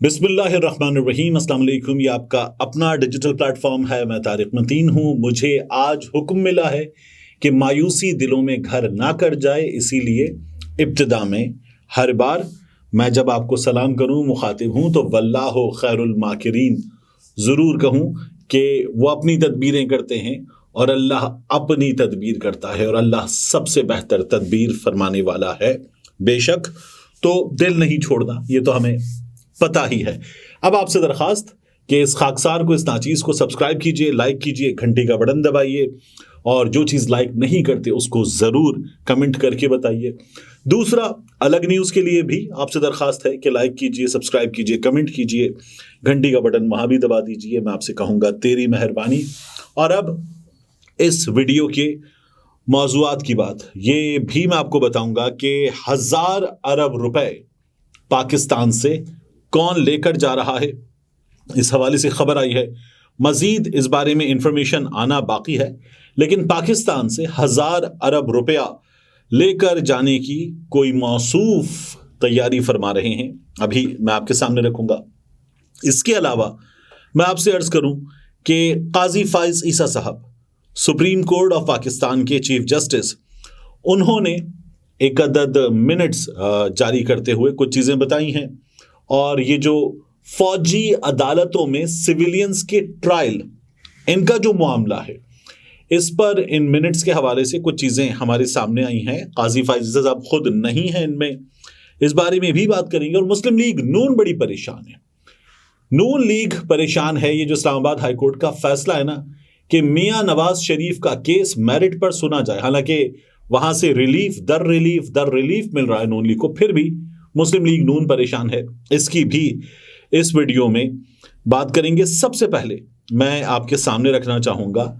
बिस्मिल्लाहिर्रहमानिर्रहीम, अस्सलाम वालेकुम। ये आपका अपना डिजिटल प्लेटफॉर्म है। मैं तारिक मतीन हूँ। मुझे आज हुक्म मिला है कि मायूसी दिलों में घर ना कर जाए, इसीलिए इब्तिदा में हर बार मैं जब आपको सलाम करूँ, मुखातिब हूँ, तो वल्लाहु खैरुल माकिरीन ज़रूर कहूँ कि वो अपनी तदबीरें करते हैं और अल्लाह अपनी तदबीर करता है और अल्लाह सबसे बेहतर तदबीर फरमाने वाला है। बेशक तो दिल नहीं छोड़ना, ये तो हमें पता ही है। अब आपसे दरखास्त कि इस खाकसार को, इस नाचीज़ को सब्सक्राइब कीजिए, लाइक कीजिए, घंटी का बटन दबाइए और जो चीज़ लाइक नहीं करते उसको ज़रूर कमेंट करके बताइए। दूसरा, अलग न्यूज़ के लिए भी आपसे दरखास्त है कि लाइक कीजिए, सब्सक्राइब कीजिए, कमेंट कीजिए, घंटी का बटन वहाँ भी दबा दीजिए। मैं आपसे कहूँगा तेरी मेहरबानी। और अब इस वीडियो के मौज़ूआत की बात, ये भी मैं आपको बताऊँगा कि 1000 अरब रुपए पाकिस्तान से कौन लेकर जा रहा है, इस हवाले से खबर आई है। मजीद इस बारे में इंफॉर्मेशन आना बाकी है, लेकिन पाकिस्तान से 1000 अरब रुपया लेकर जाने की कोई मौसूफ तैयारी फरमा रहे हैं, अभी मैं आपके सामने रखूंगा। इसके अलावा मैं आपसे अर्ज करूं कि काजी फाइज ईसा साहब, सुप्रीम कोर्ट ऑफ पाकिस्तान के चीफ जस्टिस, उन्होंने एक अदद मिनट्स जारी करते हुए कुछ चीज़ें बताई हैं। और ये जो फौजी अदालतों में सिविलियंस के ट्रायल, इनका जो मामला है, इस पर इन मिनट्स के हवाले से कुछ चीज़ें हमारे सामने आई हैं। काजी फाइज साहब खुद नहीं हैं इनमें, इस बारे में भी बात करेंगे। और मुस्लिम लीग नून बड़ी परेशान है। नून लीग परेशान है। ये जो इस्लामाबाद हाई कोर्ट का फैसला है ना कि मियां नवाज शरीफ का केस मेरिट पर सुना जाए, हालांकि वहां से रिलीफ दर रिलीफ मिल रहा है नून लीग को, फिर भी मुस्लिम लीग नून परेशान है। इसकी भी इस वीडियो में बात करेंगे। सबसे पहले मैं आपके सामने रखना चाहूंगा,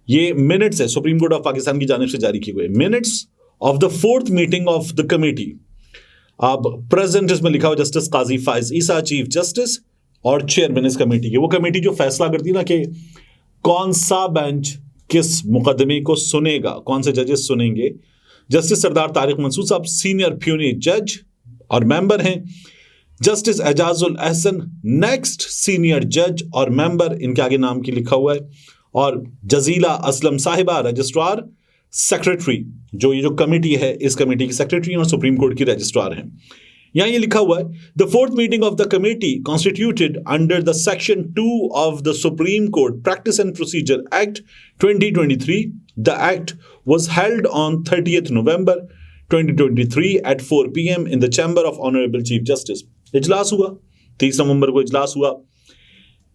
ये मिनट्स है सुप्रीम कोर्ट ऑफ पाकिस्तान की जानिब से जारी किए हुए minutes of the 4th meeting of the committee. अब प्रेजेंट इसमें लिखा हुआ जस्टिस काजी फाइज ईसा, चीफ जस्टिस और चेयरमैन इस कमेटी की। वो कमेटी जो फैसला करती है ना कि कौन सा बेंच किस मुकदमे को सुनेगा, कौन से जजेस सुनेंगे। जस्टिस सरदार तारिक मंसूर साहब सीनियर प्यूनी जज और मेंबर हैं। Justice Ejazul Ahsan next senior जज और मेंबर, इनके आगे नाम की लिखा हुआ है। और जजीला असलम साहिबा रजिस्ट्रार सेक्रेटरी, जो ये जो कमेटी है, इस कमेटी की सेक्रेटरी और सुप्रीम कोर्ट की रजिस्ट्रार हैं। यहाँ ये लिखा हुआ है, the 4th meeting of the committee constituted under the section 2 of the supreme court practice and procedure act 2023। The act was held on 30th November 2023 at 4 PM in the chamber of Honorable Chief Justice। इजलास हुआ 30 नवंबर को, इजलास हुआ।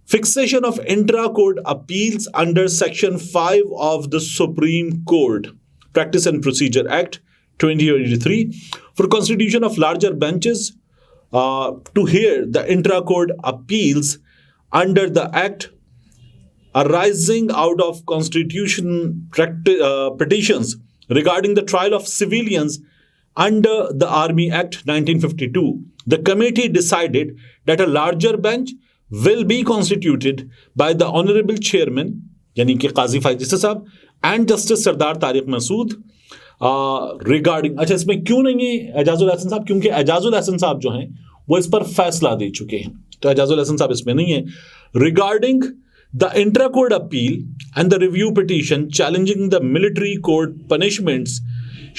Fixation of intra-court appeals under section 5 of the Supreme Court Practice and Procedure Act 2023 for constitution of larger benches to hear the intra-court appeals under the act arising out of constitution petitions regarding the trial of civilians under the Army Act 1952. The committee decided that a larger bench will be constituted by the Honorable Chairman, यानी कि काजी फाइज ईसा साहब, and Justice Sardar Tariq Masood regarding। अच्छा, इसमें क्यों नहीं है एजाजुल हसन साहब? क्योंकि एजाजुल हसन साहब जो हैं वो इस पर फैसला दे चुके हैं, तो एजाजुल हसन साहब इसमें नहीं है। Regarding the intra-court appeal and the review petition challenging the military court punishments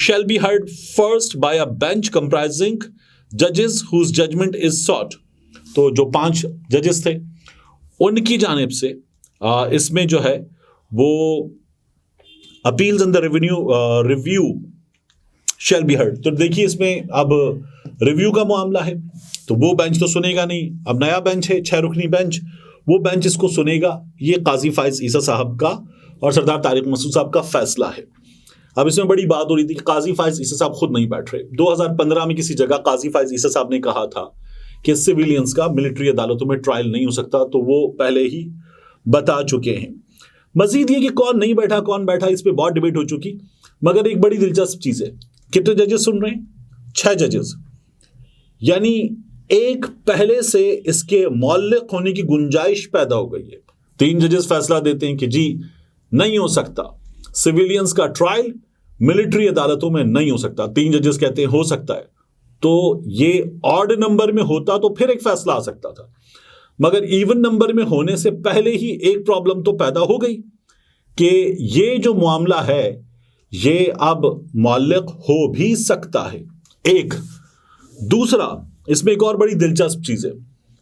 shall be heard first by a bench comprising judges whose judgment is sought। तो जो 5 जजेस थे उनकी जानिब से इसमें जो है वो appeals and the review shall be heard. तो देखिए, इसमें अब रिव्यू का मामला है तो वो बेंच तो सुनेगा नहीं। अब नया बेंच है, 6 रुकनी बेंच, वो बेंच इसको सुनेगा। ये काजी फाइज ईसा साहब का और सरदार तारिक मसूद साहब का फैसला है। अब इसमें बड़ी बात हो रही थी कि काजी फाइज ईसा साहब खुद नहीं बैठ रहे। 2015 में किसी जगह काजी फाइज ईसा साहब ने कहा था कि सिविलियंस का मिलिट्री अदालतों में ट्रायल नहीं हो सकता, तो वो पहले ही बता चुके हैं। मजीद ये कि कौन नहीं बैठा कौन बैठा, इस पर बहुत डिबेट हो चुकी। मगर एक बड़ी दिलचस्प चीज़ है, कितने जजेस सुन रहे हैं? 6 जजेस, यानी एक पहले से इसके मौलिक होने की गुंजाइश पैदा हो गई है। 3 जजेस फैसला देते हैं कि जी नहीं हो सकता, सिविलियंस का ट्रायल मिलिट्री अदालतों में नहीं हो सकता। 3 जजेस कहते हैं हो सकता है। तो ये ऑड नंबर में होता तो फिर एक फैसला आ सकता था, मगर इवन नंबर में होने से पहले ही एक प्रॉब्लम तो पैदा हो गई कि ये जो मामला है ये अब मुअल्लक हो भी सकता है। एक दूसरा, इसमें एक और बड़ी दिलचस्प चीज है।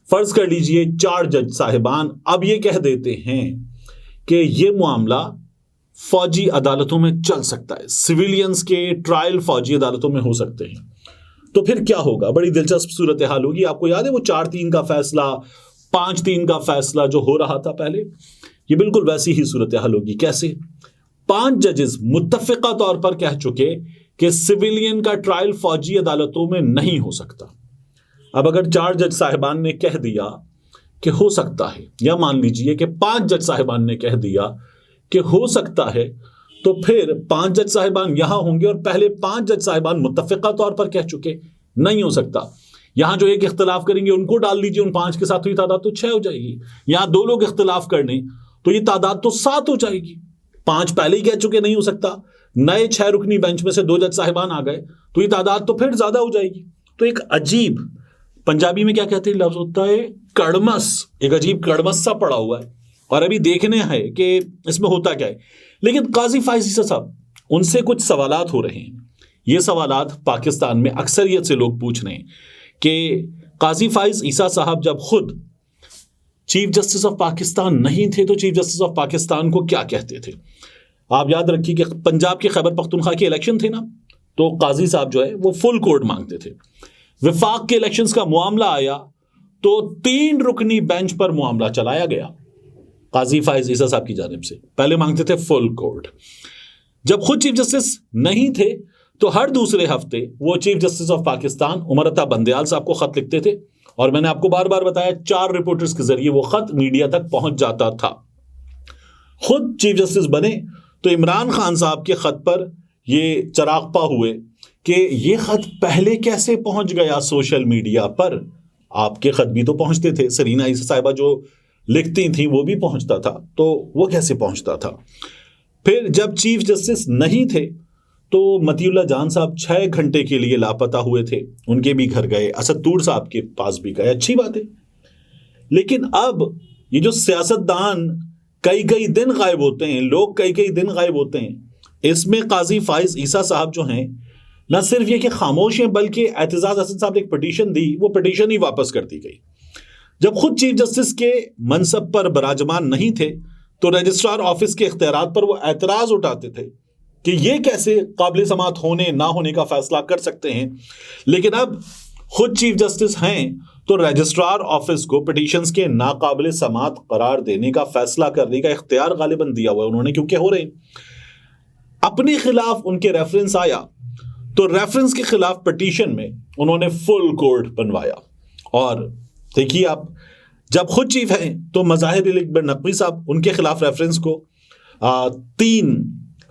फर्ज कर लीजिए 4 जज साहिबान अब ये कह देते हैं कि ये मामला फौजी अदालतों में चल सकता है, सिविलियंस के ट्रायल फौजी अदालतों में हो सकते हैं, तो फिर क्या होगा? बड़ी दिलचस्प सूरत हाल होगी। आपको याद है वो 4-3 का फैसला, 5-3 का फैसला जो हो रहा था पहले, ये बिल्कुल वैसी ही सूरत हाल होगी। कैसे? 5 जजेस मुत्तफिका तौर पर कह चुके कि सिविलियन का ट्रायल फौजी अदालतों में नहीं हो सकता। अब अगर 4 जज साहिबान ने कह दिया कि हो सकता है, या मान लीजिए कि 5 जज साहिबान ने कह दिया कि हो सकता है, तो फिर 5 जज साहिबान यहां होंगे और पहले 5 जज साहिबान मुत्तफिका तौर पर कह चुके नहीं हो सकता। यहां जो एक इख्तिलाफ करेंगे उनको डाल लीजिए, उन 5 के साथ हुई तादाद तो 6 हो जाएगी। यहां 2 लोग इख्तिलाफ करने तो ये तादाद तो 7 हो जाएगी। 5 पहले ही कह चुके नहीं हो सकता, नए 6 रुकनी बेंच में से 2 जज साहिबान आ गए तो ये तादाद तो फिर ज्यादा हो जाएगी। तो एक अजीब, पंजाबी में क्या कहते हैं लफ्ज होता है कड़मस, एक अजीब कड़मस सा पड़ा हुआ है और अभी देखने हैं कि इसमें होता क्या है। लेकिन काजी फाइज ईसा साहब, उनसे कुछ सवालात हो रहे हैं। ये सवालात पाकिस्तान में अक्सरियत से लोग पूछ रहे हैं कि काजी फाइज ईसा साहब जब खुद चीफ जस्टिस ऑफ पाकिस्तान नहीं थे तो चीफ जस्टिस ऑफ पाकिस्तान को क्या कहते थे। आप याद रखिए कि पंजाब के खैबर पख्तूनख्वा के इलेक्शन थे ना, तो काजी साहब जो है वो फुल कोर्ट मांगते थे। विफाक के इलेक्शंस का मामला आया तो 3 रुकनी बेंच पर मामला चलाया गया काजी फाइज ईसा साहब की जानिब से। पहले मांगते थे फुल कोर्ट। जब खुद चीफ जस्टिस नहीं थे तो हर दूसरे हफ्ते वो chief justice of Pakistan Umar Ata Bandial साहब को खत लिखते थे और मैंने आपको बार बार बताया 4 रिपोर्टर्स के जरिए वो खत मीडिया तक पहुंच जाता था। खुद चीफ जस्टिस बने तो इमरान खान साहब के खत पर ये चरागपा हुए कि ये खत पहले कैसे पहुंच गया सोशल मीडिया पर। आपके खत भी तो पहुंचते थे, सरीना ईसा साहिबा जो लिखती थी वो भी पहुंचता था, तो वो कैसे पहुंचता था। फिर जब चीफ जस्टिस नहीं थे तो मतीउल्लाह जान साहब 6 घंटे के लिए लापता हुए थे, उनके भी घर गए, असद तूर साहब के पास भी गए, अच्छी बात है। लेकिन अब ये जो सियासतदान कई कई दिन गायब होते हैं, लोग कई कई दिन गायब होते हैं, इसमें काजी फाइज ईसा साहब जो हैं न सिर्फ ये कि खामोश हैं बल्कि एतजाज हसन साहब ने एक पिटीशन दी, वो पिटीशन ही वापस कर दी गई। जब खुद चीफ जस्टिस के मनसब पर बराजमान नहीं थे तो रजिस्ट्रार ऑफिस के इख्तियारात पर वो एतराज उठाते थे कि ये कैसे काबिल समात होने ना होने का फैसला कर सकते हैं। लेकिन अब खुद चीफ जस्टिस हैं तो रजिस्ट्रार ऑफिस को पिटीशंस के नाकाबिल समात करार देने का फैसला करने का इख्तियार गालिबन दिया हुआ है उन्होंने, क्योंकि हो रहे हैं। अपने खिलाफ उनके रेफरेंस आया तो रेफरेंस के खिलाफ पिटीशन में उन्होंने फुल कोर्ट बनवाया। और देखिए आप, जब खुद चीफ हैं तो मज़ाहिर अली अकबर नकवी साहब, उनके खिलाफ रेफरेंस को 3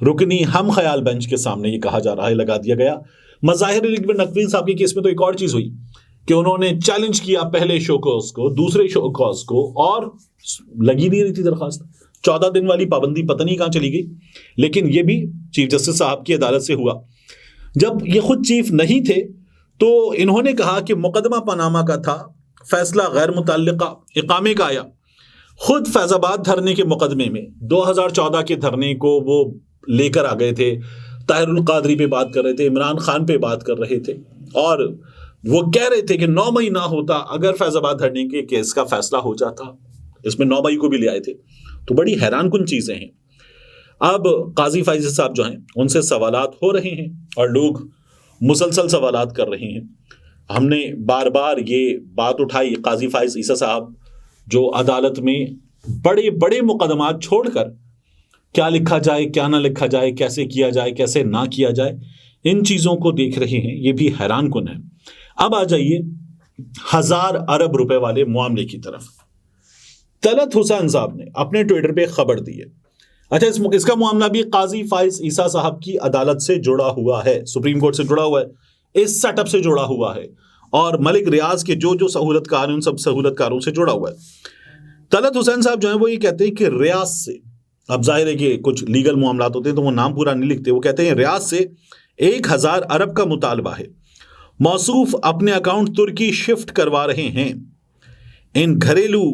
रुकनी हम ख्याल बेंच के सामने ये कहा जा रहा है लगा दिया गया। मज़ाहिर अली अकबर नकवी साहब के केस में तो एक और चीज़ हुई कि उन्होंने चैलेंज किया पहले शो कॉज को, दूसरे शो कॉज को, और लगी नहीं रही थी दरखास्त। 14 दिन वाली पाबंदी पता नहीं कहाँ चली गई, लेकिन ये भी चीफ जस्टिस साहब की अदालत से हुआ। जब ये खुद चीफ नहीं थे तो इन्होंने कहा कि मुकदमा पनामा का था, फैसला गैर मुतल्लिका इकामे का आया। खुद फैजाबाद धरने के मुकदमे में 2014 के धरने को वो लेकर आ गए थे, ताहिरुल कादरी पे बात कर रहे थे, इमरान खान पे बात कर रहे थे, और वो कह रहे थे कि 9 मई ना होता अगर फैजाबाद धरने के केस का फैसला हो जाता। इसमें 9 मई को भी ले आए थे। तो बड़ी हैरान कुन चीजें हैं। अब काजी फाइज साहब जो हैं उनसे सवालात हो रहे हैं और लोग मुसलसल सवालात कर रहे हैं। हमने बार बार ये बात उठाई, काजी फाइज ईसा साहब जो अदालत में बड़े बड़े मुकदमात छोड़कर क्या लिखा जाए क्या ना लिखा जाए, कैसे किया जाए कैसे ना किया जाए, इन चीज़ों को देख रहे हैं, ये भी हैरान कुन है। अब आ जाइए 1000 अरब रुपए वाले मामले की तरफ। तलत हुसैन साहब ने अपने ट्विटर पे खबर दी है। अच्छा, इसका मामला भी काजी फाइज ईसा साहब की अदालत से जुड़ा हुआ है, सुप्रीम कोर्ट से जुड़ा हुआ है, इस सेटअप से जुड़ा हुआ है, और मलिक रियाज के जो जो सहूलतकार हैं उन सब सहूलतकारों से जुड़ा हुआ है। तलत हुसैन साहब जो है वो ये कहते हैं कि रियाज से, अब जाहिर है कि कुछ लीगल मामलात होते हैं तो वो नाम पूरा नहीं लिखते, वो कहते हैं रियाज से 1000 अरब का मुतालबा है। मौसूफ अपने अकाउंट तुर्की शिफ्ट करवा रहे हैं। इन घरेलू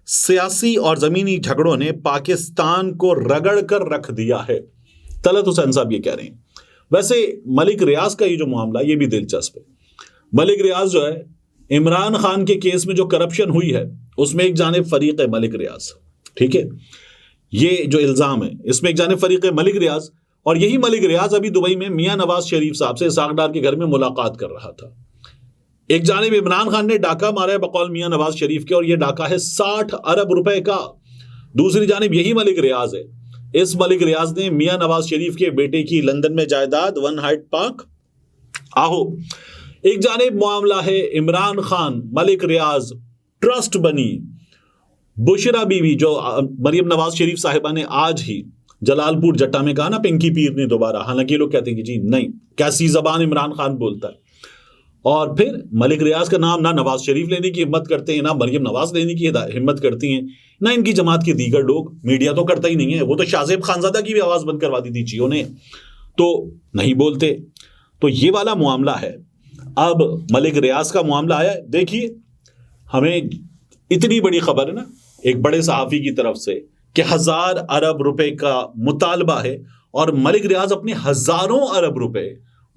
सियासी और जमीनी झगड़ों ने पाकिस्तान को रगड़ कर रख दिया है। तलत हुसैन साहब ये कह रहे हैं। वैसे मलिक रियाज का ये जो मामला, ये भी दिलचस्प है। मलिक रियाज जो है, इमरान खान के केस में जो करप्शन हुई है उसमें एक जानिब फरीक है मलिक रियाज, ठीक है, ये जो इल्जाम है इसमें एक जानिब फरीक है मलिक रियाज, और यही मलिक रियाज अभी दुबई में मियां नवाज शरीफ साहब से इसहाक डार के घर में मुलाकात कर रहा था। एक जानिब इमरान खान ने डाका मारा है बकौल मियां नवाज शरीफ के, और यह डाका है 60 अरब रुपए का। दूसरी जानिब यही मलिक रियाज है। इस मलिक रियाज ने मियां नवाज शरीफ के बेटे की लंदन में जायदाद, वन हाइट पार्क आहो। एक जानिब मामला है इमरान खान मलिक रियाज ट्रस्ट बनी बुशरा बीवी, जो मरियम नवाज शरीफ साहिबा ने आज ही जलालपुर जट्टा में कहा ना पिंकी पीर ने दोबारा, हालांकि लोग कहते हैं कि जी नहीं, कैसी जबान इमरान खान बोलता है। और फिर मलिक रियाज का नाम ना नवाज शरीफ लेने की हिम्मत करते हैं, ना मरियम नवाज लेने की हिम्मत करती हैं, ना इनकी जमात के दीगर लोग। मीडिया तो करता ही नहीं है, वो तो शाहजेब खानजादा की भी आवाज बंद करवा दी थी जियो ने, तो नहीं बोलते। तो ये वाला मामला है। अब मलिक रियाज का मामला आया। देखिए, हमें इतनी बड़ी खबर है ना एक बड़े सहाफी की तरफ से कि 1000 अरब रुपए का मुतालबा है, और मलिक रियाज अपने हजारों अरब रुपए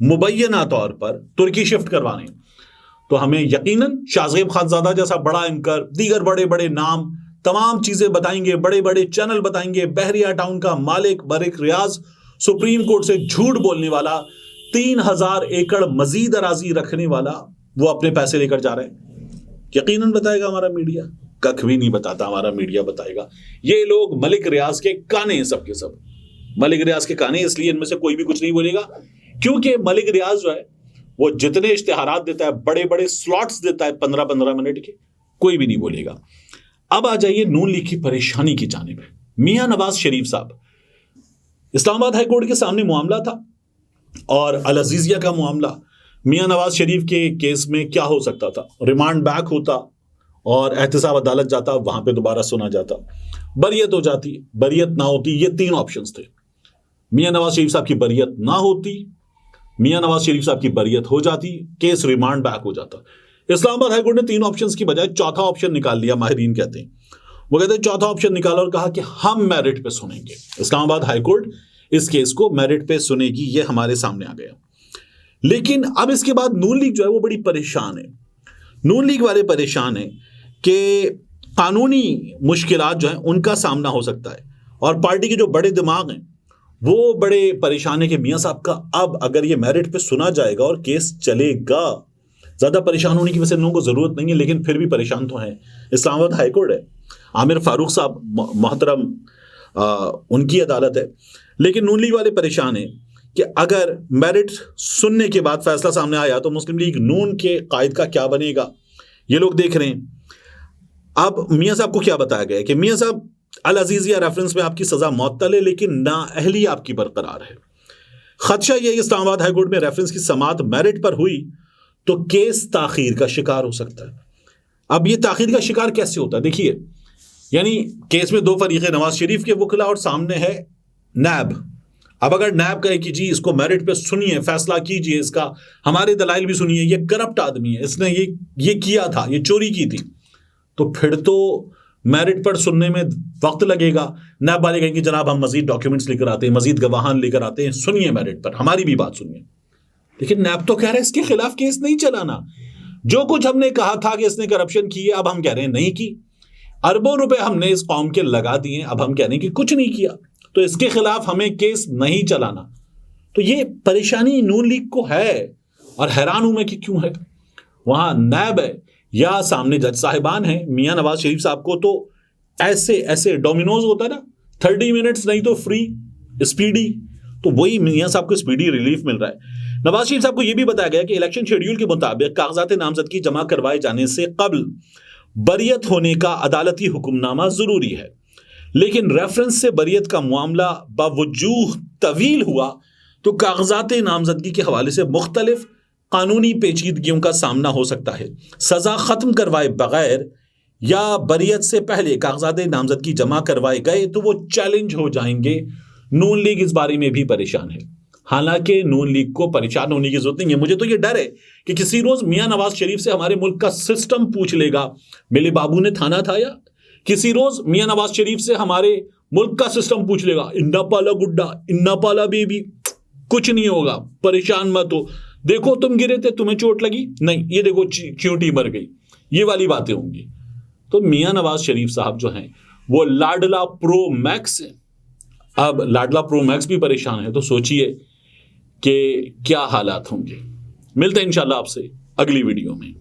मुबैना तौर पर तुर्की शिफ्ट करवाने। तो हमें यकीनन शाहजेब खानजादा जैसा बड़ा एंकर, दीगर बड़े बड़े नाम, तमाम चीजें बताएंगे, बड़े बड़े चैनल बताएंगे। बहरिया टाउन का मालिक मलिक रियाज, सुप्रीम कोर्ट से झूठ बोलने वाला, 3000 एकड़ मजीद अराजी रखने वाला, वो अपने पैसे लेकर जा रहे हैं। यकीनन बताएगा हमारा मीडिया, कख भी नहीं बताता, हमारा मीडिया बताएगा। ये लोग मलिक रियाज के काने हैं, सबके सब मलिक रियाज के काने, इसलिए इनमें से कोई भी कुछ नहीं बोलेगा, क्योंकि मलिक रियाज जो है वो जितने इश्तिहारात देता है, बड़े बड़े स्लॉट्स देता है 15-15 मिनट के, कोई भी नहीं बोलेगा। अब आ जाइए नून लीग की परेशानी की जानिब। मियां नवाज शरीफ साहब, इस्लामाबाद हाई कोर्ट के सामने मामला था, और अल अजीजिया का मामला। मियां नवाज शरीफ के केस में क्या हो सकता था? रिमांड बैक होता और एहतसाब अदालत जाता, वहां पे दोबारा सुना जाता, बरियत हो जाती, बरियत ना होती। ये 3 ऑप्शंस थे। मियां नवाज शरीफ साहब की बरियत ना होती, मियां नवाज शरीफ साहब की बरियत हो जाती, केस रिमांड बैक हो जाता। इस्लामाबाद हाईकोर्ट ने 3 ऑप्शंस की बजाय चौथा ऑप्शन निकाल लिया। माहिरीन कहते हैं, वो कहते हैं चौथा ऑप्शन निकाला और कहा कि हम मेरिट पे सुनेंगे। इस्लामाबाद हाईकोर्ट इस केस को मेरिट पे सुनेगी, ये हमारे सामने आ गया। लेकिन अब इसके बाद नून लीग जो है वो बड़ी परेशान है। नून लीग वाले परेशान है कि कानूनी मुश्किलात जो है उनका सामना हो सकता है, और पार्टी के जो बड़े दिमाग हैं वो बड़े परेशान है कि मियां साहब का अब अगर ये मेरिट पे सुना जाएगा और केस चलेगा, ज्यादा परेशान होने की वैसे लोगों को जरूरत नहीं है, लेकिन फिर भी परेशान तो हैं। इस्लामाबाद हाईकोर्ट है, आमिर फारूक साहब मोहतरम, उनकी अदालत है, लेकिन नून लीग वाले परेशान हैं कि अगर मेरिट सुनने के बाद फैसला सामने आया तो मुस्लिम लीग नून के कायद का क्या बनेगा, ये लोग देख रहे हैं। अब मियां साहब को क्या बताया गया है कि मियां साहब अल अजीजिया रेफरेंस में आपकी सजा मुअत्तल है, लेकिन नाअहली आपकी बरकरार है। खदशा यह इस्लामाबाद हाईकोर्ट में रेफरेंस की समाअत मेरिट पर हुई तो केस ताखीर का शिकार हो सकता है। अब यह ताखीर का शिकार कैसे होता है? देखिए, यानी केस में 2 फरीक, नवाज शरीफ के वकला और सामने है नैब। अब अगर नैब कहे कि जी इसको मेरिट पे सुनिए, फैसला कीजिए, इसका हमारे दलाइल भी सुनिए, ये करप्ट आदमी है, इसने ये किया था, ये चोरी की थी, तो फिर तो मेरिट पर सुनने में वक्त लगेगा। नैब वाले कहेंगे जनाब हम मजीद डॉक्यूमेंट्स लेकर आते हैं, मजीद गवाहान लेकर आते हैं, सुनिए मेरिट पर, हमारी भी बात सुनिए। लेकिन नैब तो कह रहा है इसके खिलाफ केस नहीं चलाना। जो कुछ हमने कहा था कि इसने करप्शन की है, अब हम कह रहे हैं नहीं की। अरबों रुपए हमने इस कौम के लगा दिए, अब हम कह रहे हैं कि कुछ नहीं किया, तो इसके खिलाफ हमें केस नहीं चलाना। तो ये परेशानी नून लीग को है, और हैरान हूं मैं कि क्यों है। वहां नैब है या सामने जज साहिबान हैं। मियां नवाज शरीफ साहब को तो ऐसे ऐसे डोमिनोज होता है ना, 30 मिनट्स नहीं तो फ्री स्पीडी, तो वही मियां साहब को स्पीडी रिलीफ मिल रहा है। नवाज शरीफ साहब को यह भी बताया गया कि इलेक्शन शेड्यूल के मुताबिक कागजात नामजदगी जमा करवाए जाने से कबल बरियत होने का अदालती हुक्मनामा जरूरी है, लेकिन रेफरेंस से बरियत का मामला बावजूद तवील हुआ तो कागजात नामजदगी के हवाले से मुख्तलिफ कानूनी पेचीदगियों का सामना हो सकता है। सजा खत्म करवाए बगैर या बरियत से पहले कागजात नामजदगी जमा करवाए गए तो वो चैलेंज हो जाएंगे। नून लीग इस बारे में भी परेशान है। हालांकि नून लीग को परेशान होने की जरूरत नहीं है। मुझे तो ये डर है कि किसी रोज मियां नवाज शरीफ से हमारे मुल्क का सिस्टम पूछ लेगा, मेरे बाबू ने थाना था या? किसी रोज मियां नवाज शरीफ से हमारे मुल्क का सिस्टम पूछ लेगा, इन्ना पाला गुड्डा, इन्ना पाला बेबी। कुछ नहीं होगा, परेशान मत हो। देखो तुम गिरे थे, तुम्हें चोट लगी? नहीं, ये देखो चींटी मर गई। ये वाली बातें होंगी। तो मियां नवाज शरीफ साहब जो हैं वो लाडला प्रो मैक्स है। अब लाडला प्रो मैक्स भी परेशान है, तो सोचिए कि क्या हालात होंगे। मिलते हैं इंशाल्लाह आपसे अगली वीडियो में।